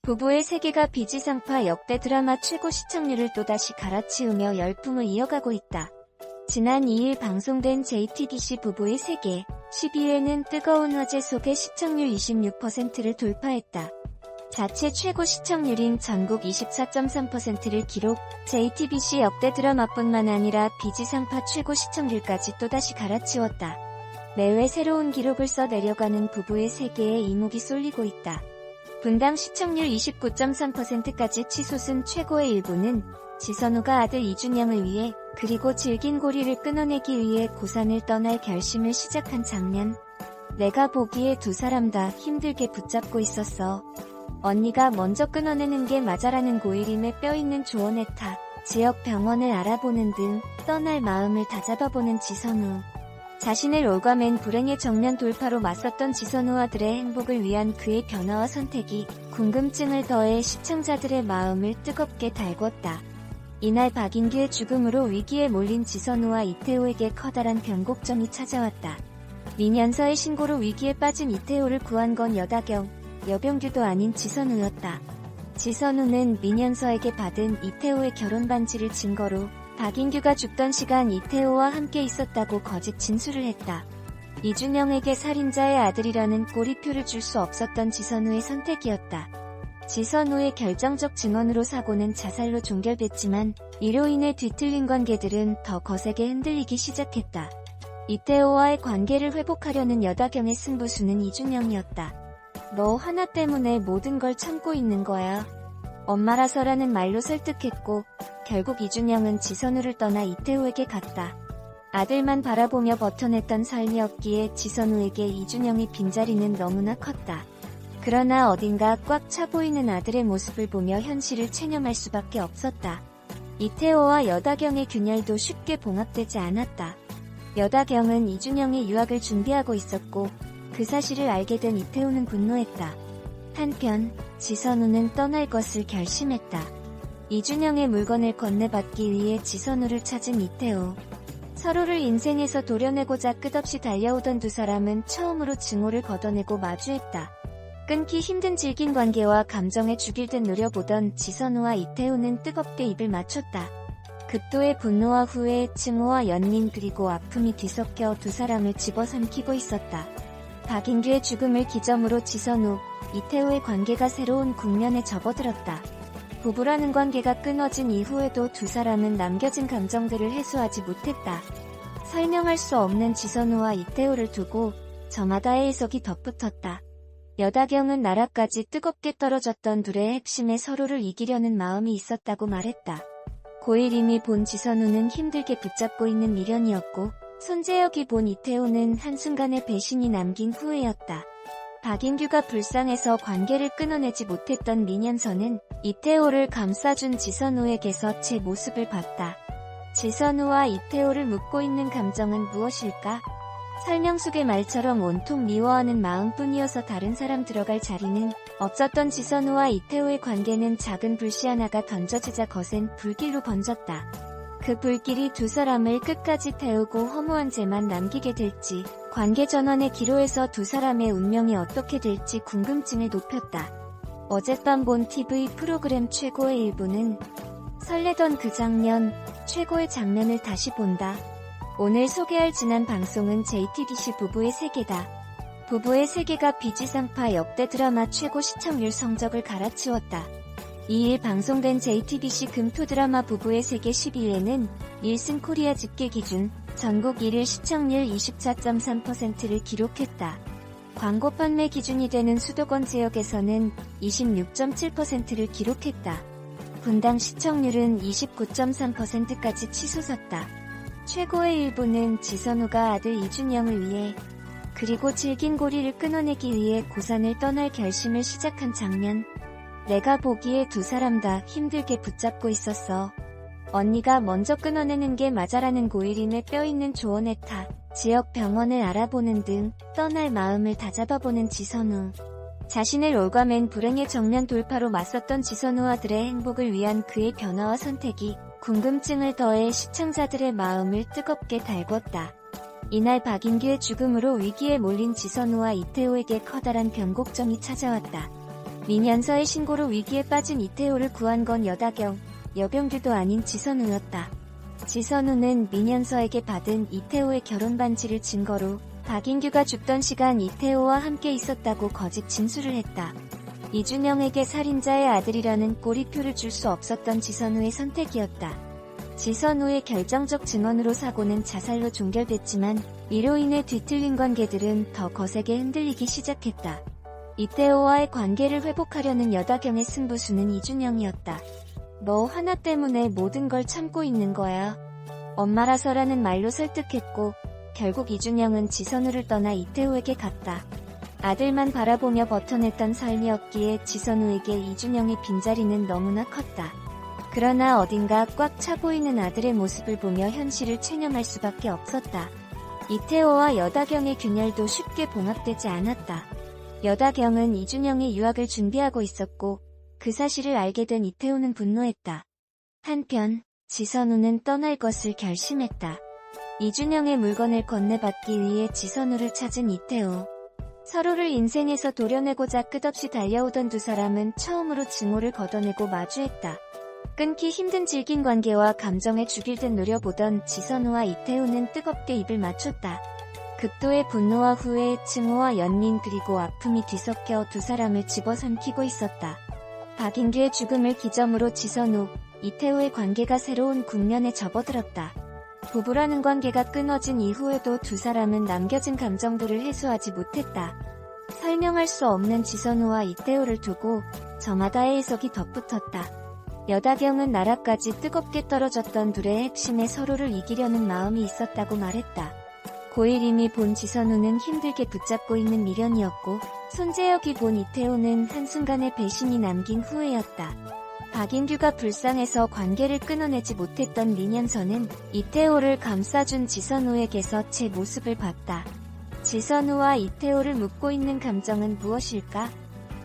부부의 세계가 비지상파 역대 드라마 최고 시청률을 또다시 갈아치우며 열풍을 이어가고 있다. 지난 2일 방송된 JTBC 부부의 세계 12회는 뜨거운 화제 속에 시청률 26%를 돌파했다. 자체 최고 시청률인 전국 24.3%를 기록, JTBC 역대 드라마뿐만 아니라 비지상파 최고 시청률까지 또다시 갈아치웠다. 매회 새로운 기록을 써내려가는 부부의 세계에 이목이 쏠리고 있다. 분당 시청률 29.3%까지 치솟은 최고의 일부는 지선우가 아들 이준영을 위해 그리고 질긴 고리를 끊어내기 위해 고산을 떠날 결심을 시작한 장면. 내가 보기에 두 사람 다 힘들게 붙잡고 있었어. 언니가 먼저 끊어내는 게 맞아라는 고이림의 뼈있는 조언에 타 지역 병원을 알아보는 등 떠날 마음을 다잡아보는 지선우. 자신을 올가맨 불행의 정면 돌파로 맞섰던 지선우 아들의 행복을 위한 그의 변화와 선택이 궁금증을 더해 시청자들의 마음을 뜨겁게 달궜다. 이날 박인규의 죽음으로 위기에 몰린 지선우와 이태호에게 커다란 변곡점이 찾아왔다. 민연서의 신고로 위기에 빠진 이태호를 구한 건 여다경, 여병규도 아닌 지선우였다. 지선우는 민연서에게 받은 이태호의 결혼 반지를 증거로 박인규가 죽던 시간 이태호와 함께 있었다고 거짓 진술을 했다. 이준영에게 살인자의 아들이라는 꼬리표를 줄 수 없었던 지선우의 선택이었다. 지선우의 결정적 증언으로 사고는 자살로 종결됐지만 이로 인해 뒤틀린 관계들은 더 거세게 흔들리기 시작했다. 이태호와의 관계를 회복하려는 여다경의 승부수는 이준영이었다. 너 하나 때문에 모든 걸 참고 있는 거야. 엄마라서라는 말로 설득했고 결국 이준영은 지선우를 떠나 이태호에게 갔다. 아들만 바라보며 버텨냈던 삶이었기에 지선우에게 이준영의 빈자리는 너무나 컸다. 그러나 어딘가 꽉 차 보이는 아들의 모습을 보며 현실을 체념할 수밖에 없었다. 이태호와 여다경의 균열도 쉽게 봉합되지 않았다. 여다경은 이준영의 유학을 준비하고 있었고 그 사실을 알게 된 이태호는 분노했다. 한편 지선우는 떠날 것을 결심했다. 이준영의 물건을 건네받기 위해 지선우를 찾은 이태호. 서로를 인생에서 도려내고자 끝없이 달려오던 두 사람은 처음으로 증오를 걷어내고 마주했다. 끊기 힘든 질긴 관계와 감정에 죽일 듯 노려보던 지선우와 이태호는 뜨겁게 입을 맞췄다. 극도의 분노와 후회, 증오와 연민 그리고 아픔이 뒤섞여 두 사람을 집어삼키고 있었다. 박인규의 죽음을 기점으로 지선우, 이태호의 관계가 새로운 국면에 접어들었다. 부부라는 관계가 끊어진 이후에도 두 사람은 남겨진 감정들을 해소하지 못했다. 설명할 수 없는 지선우와 이태호를 두고 저마다의 해석이 덧붙었다. 여다경은 나라까지 뜨겁게 떨어졌던 둘의 핵심에 서로를 이기려는 마음이 있었다고 말했다. 고1 이미 본 지선우는 힘들게 붙잡고 있는 미련이었고 손재혁이 본 이태호는 한순간의 배신이 남긴 후회였다. 박인규가 불쌍해서 관계를 끊어내지 못했던 민연서는 이태호를 감싸준 지선우에게서 제 모습을 봤다. 지선우와 이태호를 묶고 있는 감정은 무엇일까? 설명숙의 말처럼 온통 미워하는 마음뿐이어서 다른 사람 들어갈 자리는 없었던 지선우와 이태호의 관계는 작은 불씨 하나가 던져지자 거센 불길로 번졌다. 그 불길이 두 사람을 끝까지 태우고 허무한 죄만 남기게 될지, 관계 전환의 기로에서 두 사람의 운명이 어떻게 될지 궁금증을 높였다. 어젯밤 본 TV 프로그램 최고의 일부는 설레던 그 장면, 최고의 장면을 다시 본다. 오늘 소개할 지난 방송은 JTBC 부부의 세계다. 부부의 세계가 비지상파 역대 드라마 최고 시청률 성적을 갈아치웠다. 2일 방송된 JTBC 금토 드라마 부부의 세계 12회는 1승 코리아 집계 기준 전국 1일 시청률 24.3%를 기록했다. 광고 판매 기준이 되는 수도권 지역에서는 26.7%를 기록했다. 분당 시청률은 29.3%까지 치솟았다. 최고의 일부는 지선우가 아들 이준영을 위해 그리고 질긴 고리를 끊어내기 위해 고산을 떠날 결심을 시작한 장면. 내가 보기에 두 사람 다 힘들게 붙잡고 있었어. 언니가 먼저 끊어내는 게 맞아라는 고이림의 뼈있는 조언에 타 지역 병원을 알아보는 등 떠날 마음을 다잡아보는 지선우. 자신을 올가맨 불행의 정면 돌파로 맞섰던 지선우 아들의 행복을 위한 그의 변화와 선택이 궁금증을 더해 시청자들의 마음을 뜨겁게 달궜다. 이날 박인규의 죽음으로 위기에 몰린 지선우와 이태호에게 커다란 변곡점이 찾아왔다. 민현서의 신고로 위기에 빠진 이태호를 구한 건 여다경, 여병규도 아닌 지선우였다. 지선우는 민현서에게 받은 이태호의 결혼 반지를 증거로 박인규가 죽던 시간 이태호와 함께 있었다고 거짓 진술을 했다. 이준영에게 살인자의 아들이라는 꼬리표를 줄 수 없었던 지선우의 선택이었다. 지선우의 결정적 증언으로 사고는 자살로 종결됐지만 이로 인해 뒤틀린 관계들은 더 거세게 흔들리기 시작했다. 이태호와의 관계를 회복하려는 여다경의 승부수는 이준영이었다. 너 하나 때문에 모든 걸 참고 있는 거야. 엄마라서라는 말로 설득했고 결국 이준영은 지선우를 떠나 이태호에게 갔다. 아들만 바라보며 버텨냈던 삶이었기에 지선우에게 이준영의 빈자리는 너무나 컸다. 그러나 어딘가 꽉 차 보이는 아들의 모습을 보며 현실을 체념할 수밖에 없었다. 이태호와 여다경의 균열도 쉽게 봉합되지 않았다. 여다경은 이준영의 유학을 준비하고 있었고 그 사실을 알게 된 이태호는 분노했다. 한편 지선우는 떠날 것을 결심했다. 이준영의 물건을 건네받기 위해 지선우를 찾은 이태호. 서로를 인생에서 도려내고자 끝없이 달려오던 두 사람은 처음으로 증오를 걷어내고 마주했다. 끊기 힘든 질긴 관계와 감정에 죽일 듯 노려보던 지선우와 이태호는 뜨겁게 입을 맞췄다. 극도의 분노와 후회, 증오와 연민 그리고 아픔이 뒤섞여 두 사람을 집어삼키고 있었다. 박인규의 죽음을 기점으로 지선우, 이태호의 관계가 새로운 국면에 접어들었다. 부부라는 관계가 끊어진 이후에도 두 사람은 남겨진 감정들을 해소하지 못했다. 설명할 수 없는 지선우와 이태호를 두고 저마다의 해석이 덧붙었다. 여다경은 나라까지 뜨겁게 떨어졌던 둘의 핵심에 서로를 이기려는 마음이 있었다고 말했다. 고1 이미 본 지선우는 힘들게 붙잡고 있는 미련이었고 손재혁이 본 이태호는 한순간의 배신이 남긴 후회였다. 박인규가 불쌍해서 관계를 끊어내지 못했던 민현서는 이태호를 감싸준 지선우에게서 제 모습을 봤다. 지선우와 이태호를 묶고 있는 감정은 무엇일까?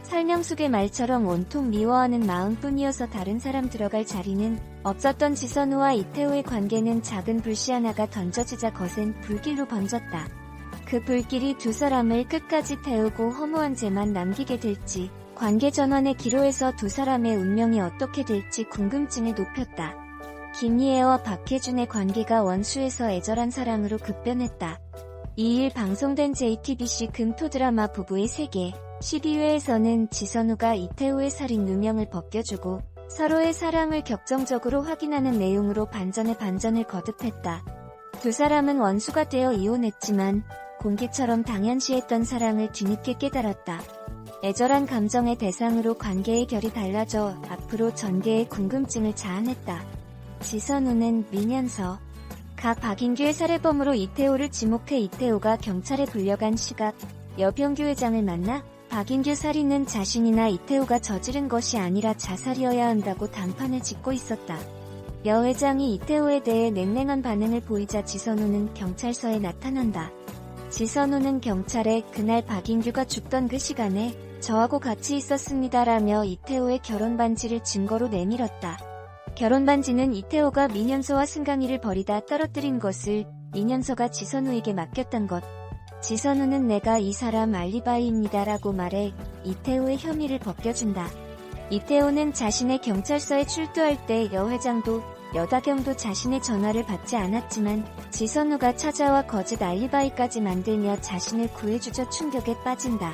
설명 속의 말처럼 온통 미워하는 마음뿐이어서 다른 사람 들어갈 자리는 없었던 지선우와 이태호의 관계는 작은 불씨 하나가 던져지자 거센 불길로 번졌다. 그 불길이 두 사람을 끝까지 태우고 허무한 죄만 남기게 될지 관계 전환의 기로에서 두 사람의 운명이 어떻게 될지 궁금증을 높였다. 김희애와 박해준의 관계가 원수에서 애절한 사랑으로 급변했다. 2일 방송된 JTBC 금토 드라마 부부의 세계 12회에서는 지선우가 이태호의 살인 누명을 벗겨주고 서로의 사랑을 격정적으로 확인하는 내용으로 반전에 반전을 거듭했다. 두 사람은 원수가 되어 이혼했지만 공기처럼 당연시했던 사랑을 뒤늦게 깨달았다. 애절한 감정의 대상으로 관계의 결이 달라져 앞으로 전개의 궁금증을 자아냈다. 지선우는 민현서. 박인규의 살해범으로 이태호를 지목해 이태호가 경찰에 불려간 시각. 여병규 회장을 만나 박인규 살인은 자신이나 이태호가 저지른 것이 아니라 자살이어야 한다고 단판을 짓고 있었다. 여 회장이 이태호에 대해 냉랭한 반응을 보이자 지선우는 경찰서에 나타난다. 지선우는 경찰에 그날 박인규가 죽던 그 시간에 저하고 같이 있었습니다라며 이태호의 결혼 반지를 증거로 내밀었다. 결혼 반지는 이태호가 민현서와 승강이를 버리다 떨어뜨린 것을 민현서가 지선우에게 맡겼던 것. 지선우는 내가 이 사람 알리바이입니다라고 말해 이태호의 혐의를 벗겨준다. 이태호는 자신의 경찰서에 출두할 때 여 회장도 여다경도 자신의 전화를 받지 않았지만 지선우가 찾아와 거짓 알리바이까지 만들며 자신을 구해주자 충격에 빠진다.